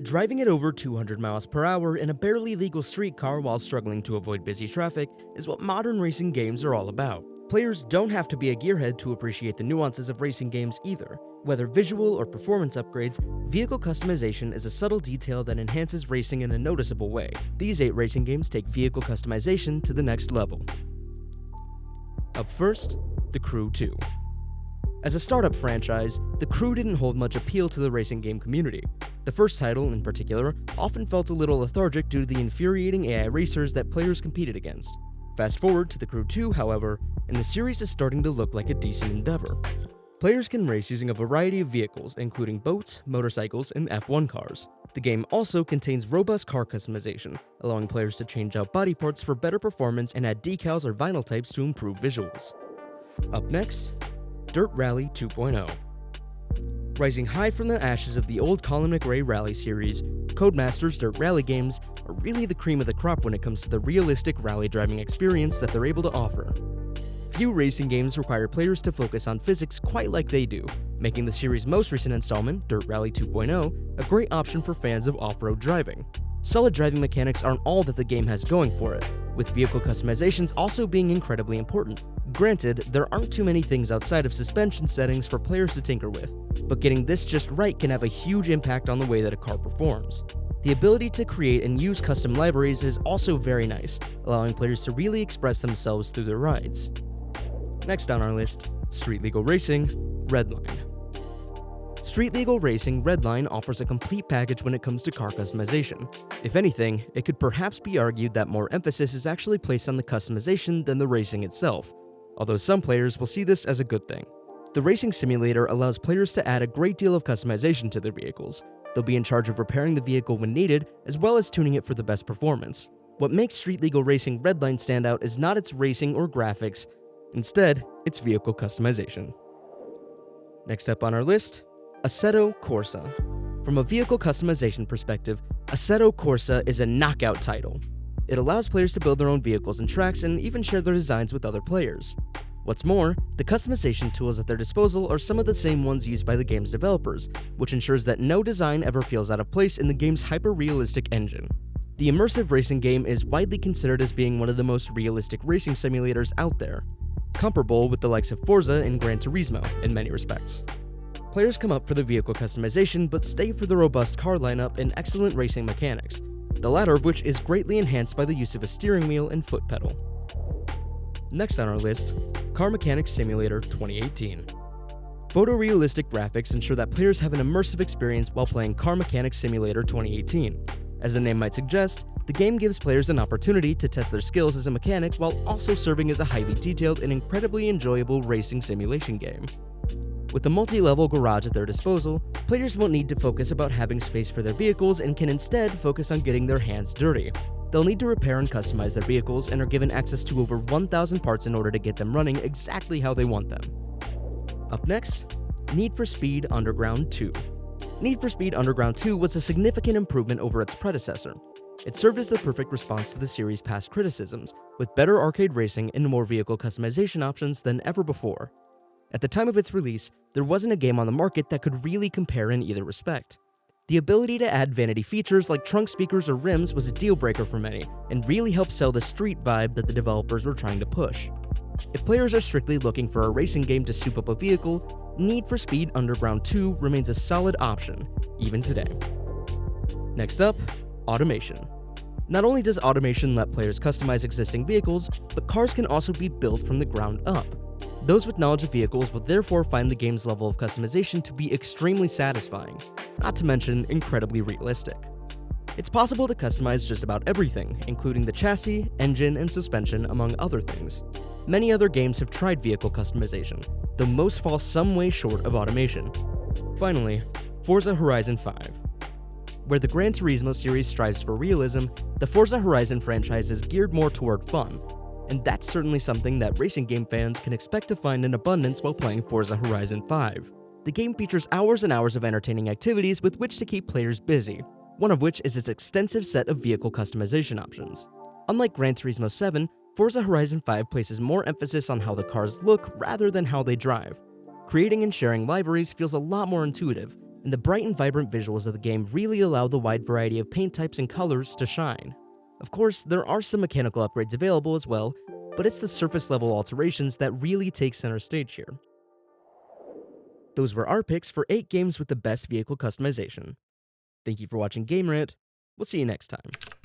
Driving at over 200 miles per hour in a barely legal street car while struggling to avoid busy traffic is what modern racing games are all about. Players don't have to be a gearhead to appreciate the nuances of racing games either. Whether visual or performance upgrades, vehicle customization is a subtle detail that enhances racing in a noticeable way. These 8 racing games take vehicle customization to the next level. Up first, The Crew 2. As a startup franchise, The Crew didn't hold much appeal to the racing game community. The first title, in particular, often felt a little lethargic due to the infuriating AI racers that players competed against. Fast forward to The Crew 2, however, and the series is starting to look like a decent endeavor. Players can race using a variety of vehicles, including boats, motorcycles, and F1 cars. The game also contains robust car customization, allowing players to change out body parts for better performance and add decals or vinyl types to improve visuals. Up next, Dirt Rally 2.0. Rising high from the ashes of the old Colin McRae Rally series, Codemasters' Dirt Rally games are really the cream of the crop when it comes to the realistic rally driving experience that they're able to offer. Few racing games require players to focus on physics quite like they do, making the series' most recent installment, Dirt Rally 2.0, a great option for fans of off-road driving. Solid driving mechanics aren't all that the game has going for it, with vehicle customizations also being incredibly important. Granted, there aren't too many things outside of suspension settings for players to tinker with, but getting this just right can have a huge impact on the way that a car performs. The ability to create and use custom liveries is also very nice, allowing players to really express themselves through their rides. Next on our list, Street Legal Racing, Redline. Street Legal Racing Redline offers a complete package when it comes to car customization. If anything, it could perhaps be argued that more emphasis is actually placed on the customization than the racing itself, although some players will see this as a good thing. The racing simulator allows players to add a great deal of customization to their vehicles. They'll be in charge of repairing the vehicle when needed, as well as tuning it for the best performance. What makes Street Legal Racing Redline stand out is not its racing or graphics, instead, it's vehicle customization. Next up on our list, Assetto Corsa. From a vehicle customization perspective, Assetto Corsa is a knockout title. It allows players to build their own vehicles and tracks and even share their designs with other players. What's more, the customization tools at their disposal are some of the same ones used by the game's developers, which ensures that no design ever feels out of place in the game's hyper-realistic engine. The immersive racing game is widely considered as being one of the most realistic racing simulators out there, comparable with the likes of Forza and Gran Turismo in many respects. Players come up for the vehicle customization but stay for the robust car lineup and excellent racing mechanics, the latter of which is greatly enhanced by the use of a steering wheel and foot pedal. Next on our list, Car Mechanics Simulator 2018. Photorealistic graphics ensure that players have an immersive experience while playing Car Mechanics Simulator 2018. As the name might suggest, the game gives players an opportunity to test their skills as a mechanic while also serving as a highly detailed and incredibly enjoyable racing simulation game. With a multi-level garage at their disposal, players won't need to focus about having space for their vehicles and can instead focus on getting their hands dirty. They'll need to repair and customize their vehicles and are given access to over 1,000 parts in order to get them running exactly how they want them. Up next, Need for Speed Underground 2. Need for Speed Underground 2 was a significant improvement over its predecessor. It served as the perfect response to the series' past criticisms, with better arcade racing and more vehicle customization options than ever before. At the time of its release, there wasn't a game on the market that could really compare in either respect. The ability to add vanity features like trunk speakers or rims was a deal breaker for many, and really helped sell the street vibe that the developers were trying to push. If players are strictly looking for a racing game to soup up a vehicle, Need for Speed Underground 2 remains a solid option, even today. Next up, automation. Not only does automation let players customize existing vehicles, but cars can also be built from the ground up. Those with knowledge of vehicles will therefore find the game's level of customization to be extremely satisfying, not to mention incredibly realistic. It's possible to customize just about everything, including the chassis, engine, and suspension, among other things. Many other games have tried vehicle customization, though most fall some way short of automation. Finally, Forza Horizon 5. Where the Gran Turismo series strives for realism, the Forza Horizon franchise is geared more toward fun, and that's certainly something that racing game fans can expect to find in abundance while playing Forza Horizon 5. The game features hours and hours of entertaining activities with which to keep players busy, one of which is its extensive set of vehicle customization options. Unlike Gran Turismo 7, Forza Horizon 5 places more emphasis on how the cars look rather than how they drive. Creating and sharing liveries feels a lot more intuitive, and the bright and vibrant visuals of the game really allow the wide variety of paint types and colors to shine. Of course, there are some mechanical upgrades available as well, but it's the surface level alterations that really take center stage here. Those were our picks for 8 games with the best vehicle customization. Thank you for watching Game Rant. We'll see you next time.